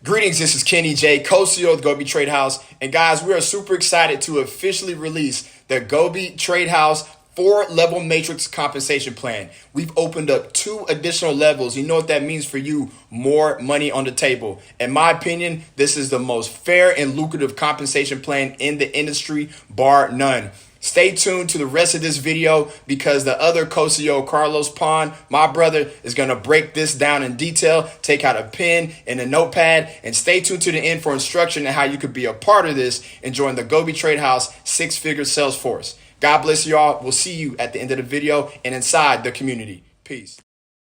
Greetings, this is Kenny J, co-CEO of the G.O.B.E Tradehouse. And guys, we are super excited to officially release the G.O.B.E Tradehouse 4-level matrix compensation plan. We've opened up 2 additional levels. You know what that means for you? More money on the table. In my opinion, this is the most fair and lucrative compensation plan in the industry, bar none. Stay tuned to the rest of this video because the other co-CEO, Carlos Pond, my brother, is going to break this down in detail. Take out a pen and a notepad and stay tuned to the end for instruction on how you could be a part of this and join the G.O.B.E Tradehouse 6-figure sales force. God bless you all. We'll see you at the end of the video and inside the community. Peace.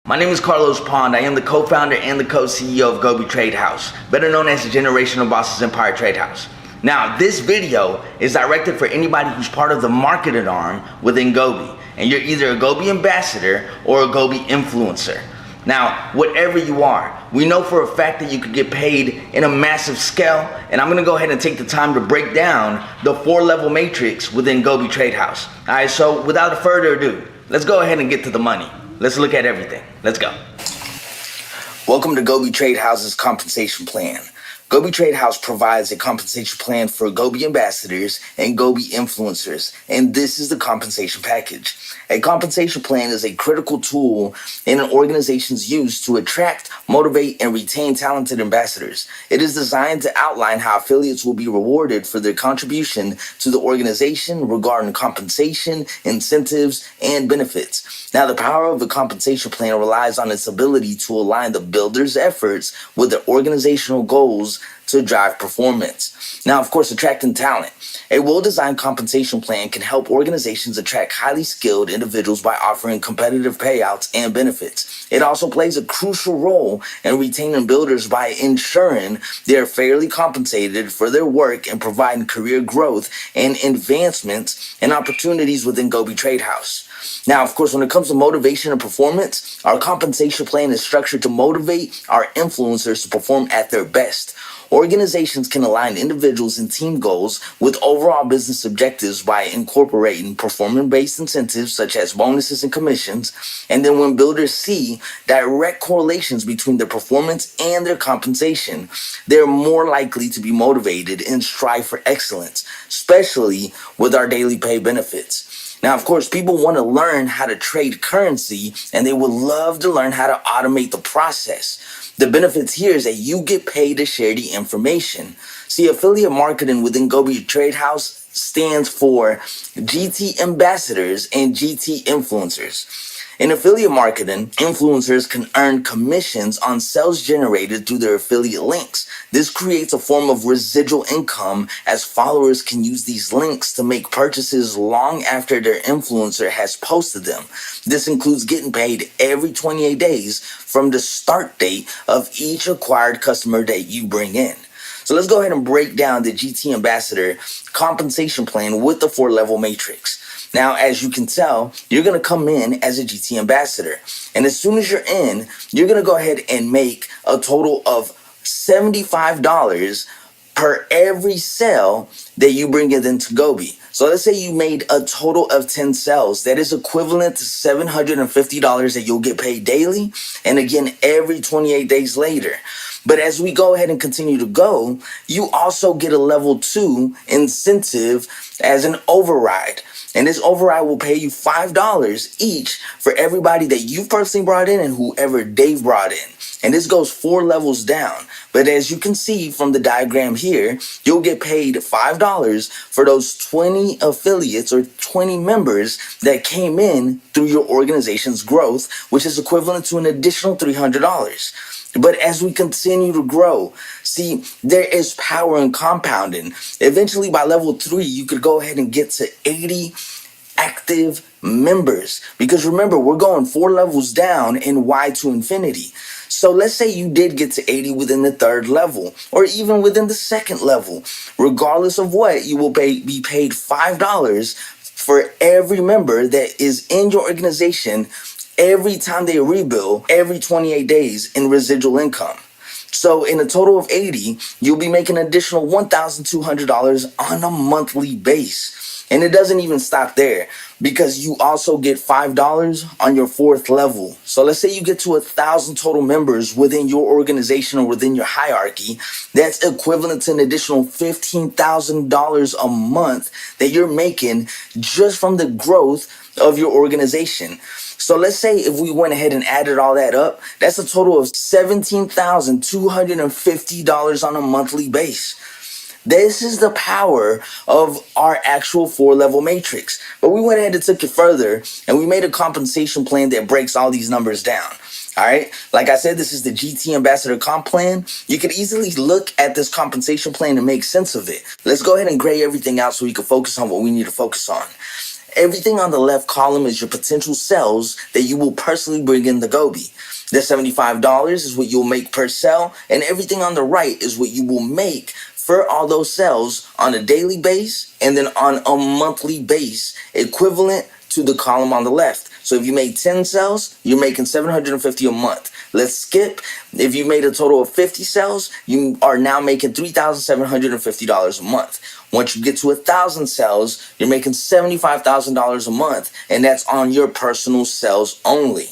My name is Carlos Pond. I am the co-founder and the co-CEO of G.O.B.E Tradehouse, better known as the Generational Bosses Empire Tradehouse. Now, this video is directed for anybody who's part of the marketing arm within G.O.B.E, and you're either a G.O.B.E ambassador or a G.O.B.E influencer. Now, whatever you are, we know for a fact that you could get paid in a massive scale, and I'm gonna go ahead and take the time to break down the 4-level matrix within G.O.B.E Tradehouse. All right, so without further ado, let's go ahead and get to the money. Let's look at everything. Let's go. Welcome to G.O.B.E Tradehouse's compensation plan. G.O.B.E Tradehouse provides a compensation plan for G.O.B.E ambassadors and G.O.B.E influencers, and this is the compensation package. A compensation plan is a critical tool in an organization's use to attract, motivate, and retain talented ambassadors. It is designed to outline how affiliates will be rewarded for their contribution to the organization regarding compensation, incentives, and benefits. Now, the power of the compensation plan relies on its ability to align the builder's efforts with the organizational goals to drive performance. Now, of course, attracting talent. A well-designed compensation plan can help organizations attract highly skilled individuals by offering competitive payouts and benefits. It also plays a crucial role in retaining builders by ensuring they're fairly compensated for their work and providing career growth and advancements and opportunities within G.O.B.E Tradehouse. Now, of course, when it comes to motivation and performance, our compensation plan is structured to motivate our influencers to perform at their best. Organizations can align individuals and team goals with overall business objectives by incorporating performance-based incentives such as bonuses and commissions. And then when builders see direct correlations between their performance and their compensation, they're more likely to be motivated and strive for excellence, especially with our daily pay benefits. Now, of course, people want to learn how to trade currency, and they would love to learn how to automate the process. The benefits here is that you get paid to share the information. See, affiliate marketing within G.O.B.E Tradehouse stands for GT ambassadors and GT influencers. In affiliate marketing, influencers can earn commissions on sales generated through their affiliate links. This creates a form of residual income as followers can use these links to make purchases long after their influencer has posted them. This includes getting paid every 28 days from the start date of each acquired customer that you bring in. So let's go ahead and break down the GT ambassador compensation plan with the 4-level matrix. Now, as you can tell, you're going to come in as a GT ambassador. And as soon as you're in, you're going to go ahead and make a total of $75 per every sale that you bring it into G.O.B.E. So let's say you made a total of 10 sales. That is equivalent to $750 that you'll get paid daily. And again, every 28 days later. But as we go ahead and continue to go, you also get a level 2 incentive as an override. And this override will pay you $5 each for everybody that you've personally brought in and whoever they've brought in. And this goes 4 levels down. But as you can see from the diagram here, you'll get paid $5 for those 20 affiliates or 20 members that came in through your organization's growth, which is equivalent to an additional $300. But as we continue to grow, see, there is power in compounding. Eventually, by level 3, you could go ahead and get to 80 active members. Because remember, we're going 4 levels down in Y to infinity. So let's say you did get to 80 within the 3rd level, or even within the 2nd level. Regardless of what, you will be paid $5 for every member that is in your organization every time they rebuild every 28 days in residual income. So in a total of 80, you'll be making an additional $1,200 on a monthly base. And it doesn't even stop there, because you also get $5 on your fourth level. So let's say you get to 1,000 total members within your organization or within your hierarchy. That's equivalent to an additional $15,000 a month that you're making just from the growth of your organization. So let's say if we went ahead and added all that up, that's a total of $17,250 on a monthly base. This is the power of our actual 4-level matrix. But we went ahead and took it further, and we made a compensation plan that breaks all these numbers down. All right. Like I said, this is the GT Ambassador Comp Plan. You could easily look at this compensation plan and make sense of it. Let's go ahead and gray everything out so we can focus on what we need to focus on. Everything on the left column is your potential sales that you will personally bring in the G.O.B.E. The $75 is what you'll make per sale, and everything on the right is what you will make for all those sales on a daily base and then on a monthly base, equivalent to the column on the left. So if you made 10 sales, you're making $750 a month. Let's skip. If you made a total of 50 sales, you are now making $3,750 a month. Once you get to 1,000 sales, you're making $75,000 a month, and that's on your personal sales only.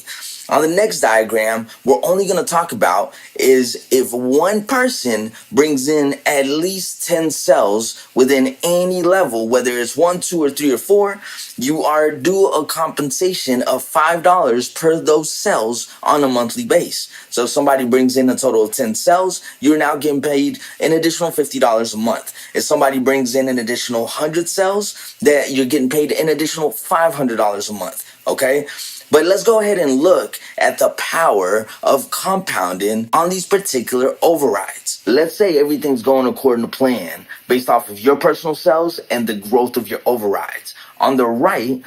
On the next diagram, we're only going to talk about is if one person brings in at least 10 cells within any level, whether it's 1, 2, or 3, or 4, you are due a compensation of $5 per those cells on a monthly base. So if somebody brings in a total of 10 cells, you're now getting paid an additional $50 a month. If somebody brings in an additional 100 cells, that you're getting paid an additional $500 a month. Okay? But let's go ahead and look at the power of compounding on these particular overrides. Let's say everything's going according to plan based off of your personal sales and the growth of your overrides. On the right,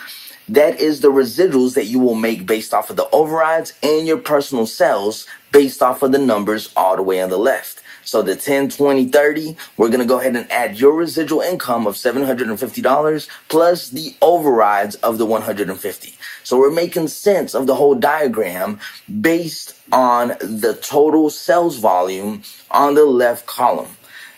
that is the residuals that you will make based off of the overrides and your personal sales based off of the numbers all the way on the left. So the 10, 20, 30, we're going to go ahead and add your residual income of $750 plus the overrides of the $150. So we're making sense of the whole diagram based on the total sales volume on the left column.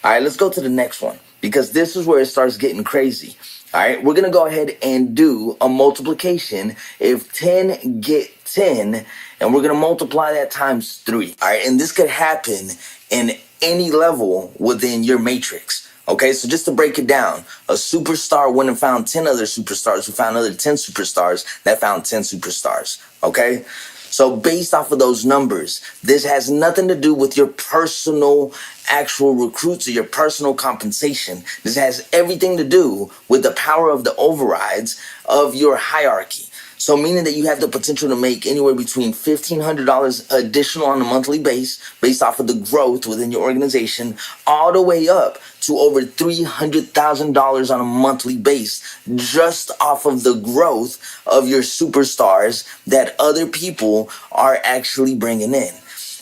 All right, let's go to the next one, because this is where it starts getting crazy. All right, we're going to go ahead and do a multiplication. If 10 get 10, and we're going to multiply that times 3. All right, and this could happen in any level within your matrix. Okay, so just to break it down, a superstar went and found 10 other superstars who found another 10 superstars that found 10 superstars. Okay, so based off of those numbers, this has nothing to do with your personal actual recruits or your personal compensation. This has everything to do with the power of the overrides of your hierarchy. So meaning that you have the potential to make anywhere between $1,500 additional on a monthly base based off of the growth within your organization, all the way up to over $300,000 on a monthly base just off of the growth of your superstars that other people are actually bringing in.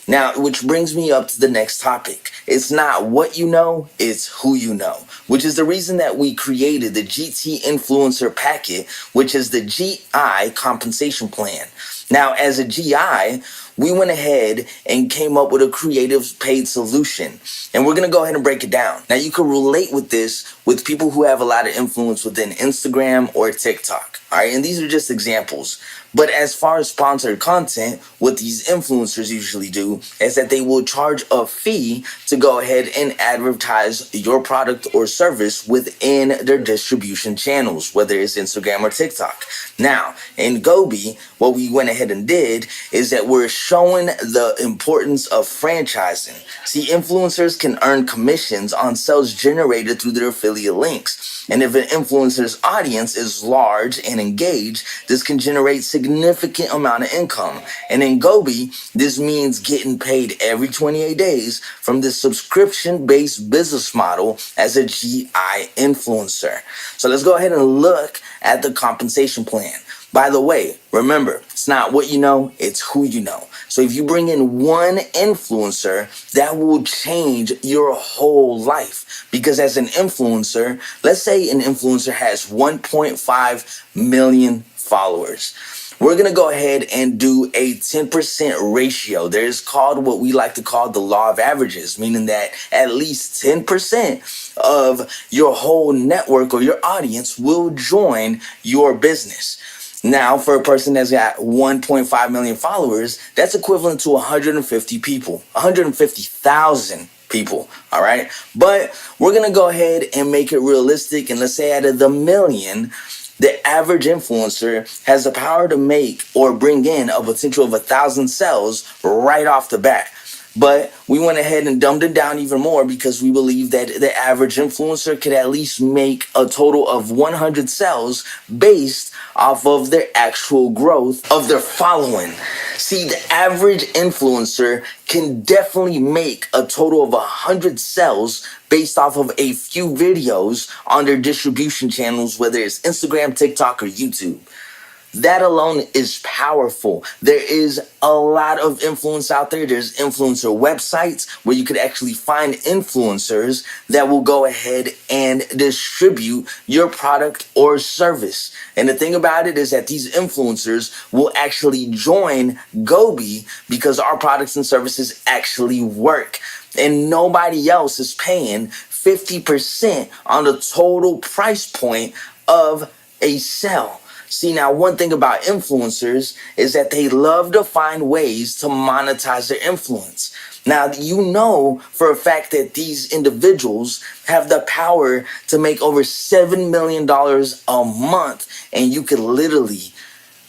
Now, which brings me up to the next topic. It's not what you know, it's who you know, which is the reason that we created the GT Influencer Packet, which is the GI compensation plan. Now, as a GI, we went ahead and came up with a creative paid solution, and we're going to go ahead and break it down. Now, you can relate with this with people who have a lot of influence within Instagram or TikTok. All right, and these are just examples. But as far as sponsored content, what these influencers usually do is that they will charge a fee to go ahead and advertise your product or service within their distribution channels, whether it's Instagram or TikTok. Now, in G.O.B.E, what we went ahead and did is that we're showing the importance of franchising. See, influencers can earn commissions on sales generated through their affiliate links. And if an influencer's audience is large and engaged, this can generate significant amount of income. And in G.O.B.E, this means getting paid every 28 days from this subscription-based business model as a GI influencer. So let's go ahead and look at the compensation plan. By the way, remember, it's not what you know, it's who you know. So if you bring in one influencer, that will change your whole life. Because as an influencer, let's say an influencer has 1.5 million followers. we're going to go ahead and do a 10% ratio. There's called what we like to call the law of averages, meaning that at least 10% of your whole network or your audience will join your business. Now, for a person that's got 1.5 million followers, that's equivalent to 150 people, 150,000 people. All right. But we're going to go ahead and make it realistic. And let's say out of the million, the average influencer has the power to make or bring in a potential of 1,000 sales right off the bat. But we went ahead and dumbed it down even more because we believe that the average influencer could at least make a total of 100 sales based off of their actual growth of their following. See, the average influencer can definitely make a total of 100 sales based off of a few videos on their distribution channels, whether it's Instagram, TikTok, or YouTube. That alone is powerful. There is a lot of influence out there. There's influencer websites where you could actually find influencers that will go ahead and distribute your product or service. And the thing about it is that these influencers will actually join G.O.B.E because our products and services actually work. And nobody else is paying 50% on the total price point of a sale. See, now one thing about influencers is that they love to find ways to monetize their influence. Now, you know for a fact that these individuals have the power to make over $7 million a month, and you could literally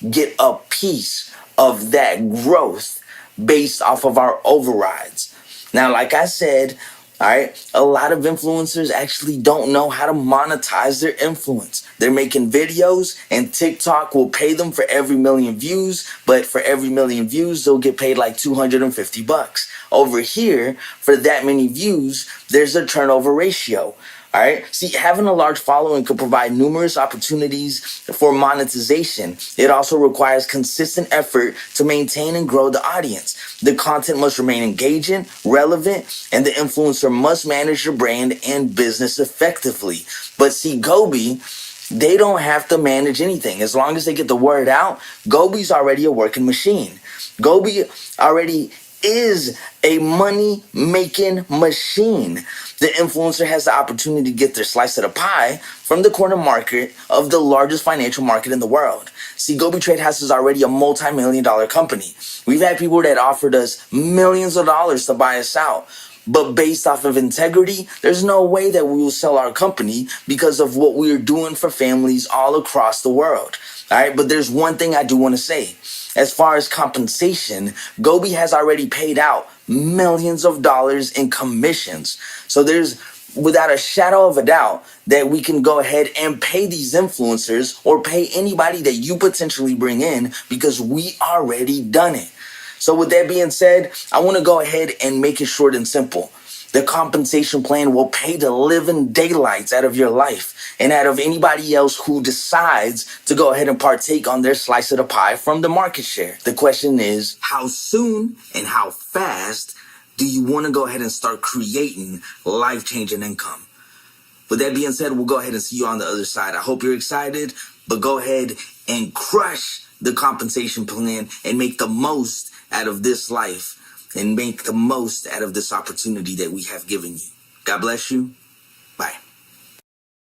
get a piece of that growth based off of our overrides. Now, like I said, all right, a lot of influencers actually don't know how to monetize their influence. They're making videos and TikTok will pay them for every million views, but for every million views, they'll get paid like $250. Over here, for that many views, there's a turnover ratio. All right. See, having a large following could provide numerous opportunities for monetization. It also requires consistent effort to maintain and grow the audience. The content must remain engaging, relevant, and the influencer must manage your brand and business effectively. But see, G.O.B.E, they don't have to manage anything. As long as they get the word out, G.O.B.E's already a working machine. G.O.B.E already is a money-making machine. The influencer has the opportunity to get their slice of the pie from the corner market of the largest financial market in the world. See, G.O.B.E Tradehouse is already a multi-million-dollar company. We've had people that offered us millions of dollars to buy us out. But based off of integrity, there's no way that we will sell our company because of what we're doing for families all across the world. All right, but there's one thing I do want to say. As far as compensation, G.O.B.E has already paid out millions of dollars in commissions. So there's without a shadow of a doubt that we can go ahead and pay these influencers or pay anybody that you potentially bring in because we already done it. So with that being said, I want to go ahead and make it short and simple. The compensation plan will pay the living daylights out of your life and out of anybody else who decides to go ahead and partake on their slice of the pie from the market share. The question is, how soon and how fast do you want to go ahead and start creating life-changing income? With that being said, we'll go ahead and see you on the other side. I hope you're excited, but go ahead and crush the compensation plan and make the most out of this life and make the most out of this opportunity that we have given you. God bless you.